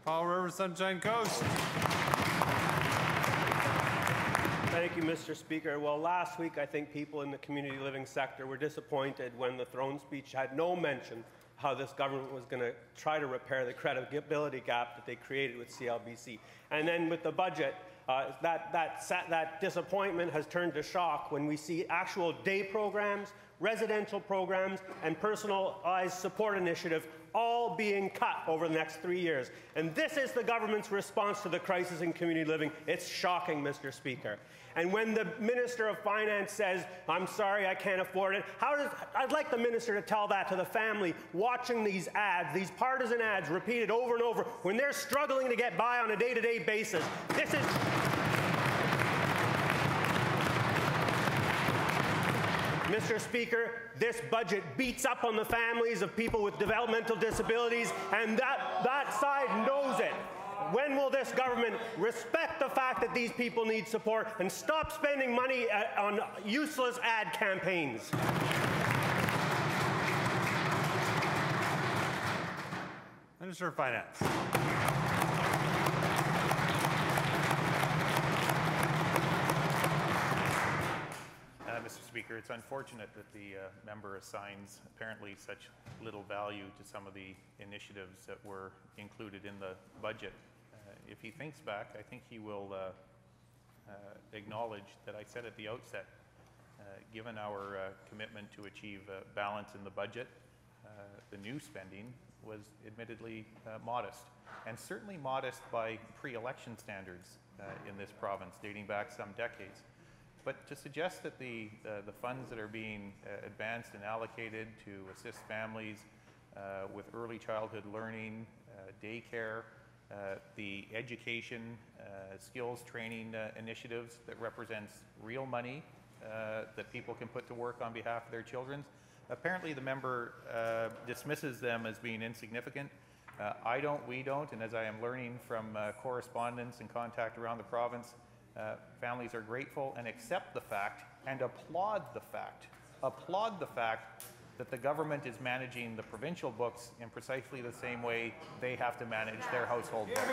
Powell River Sunshine Coast. Thank you, Mr. Speaker. Well, last week, I think people in the community living sector were disappointed when the throne speech had no mention how this government was going to try to repair the credibility gap that they created with CLBC. And then with the budget, that disappointment has turned to shock when we see actual day programs, residential programs, and personalized support initiatives all being cut over the next 3 years. And this is the government's response to the crisis in community living. It's shocking, Mr. Speaker. And when the Minister of Finance says, "I'm sorry, I can't afford it," I'd like the Minister to tell that to the family watching these ads, these partisan ads repeated over and over, when they're struggling to get by on a day-to-day basis. This is... Mr. Speaker, this budget beats up on the families of people with developmental disabilities, and that side knows it. When will this government respect the fact that these people need support and stop spending money on useless ad campaigns? Minister of Finance. Mr. Speaker, it's unfortunate that the member assigns apparently such little value to some of the initiatives that were included in the budget. If he thinks back, I think he will acknowledge that I said at the outset, given our commitment to achieve balance in the budget, the new spending was admittedly modest, and certainly modest by pre-election standards in this province, dating back some decades. But to suggest that the funds that are being advanced and allocated to assist families with early childhood learning, daycare, the education, skills training initiatives that represents real money that people can put to work on behalf of their children, apparently the member dismisses them as being insignificant. I don't, we don't, and as I am learning from correspondence and contact around the province, families are grateful and accept the fact and applaud the fact that the government is managing the provincial books in precisely the same way they have to manage their household books.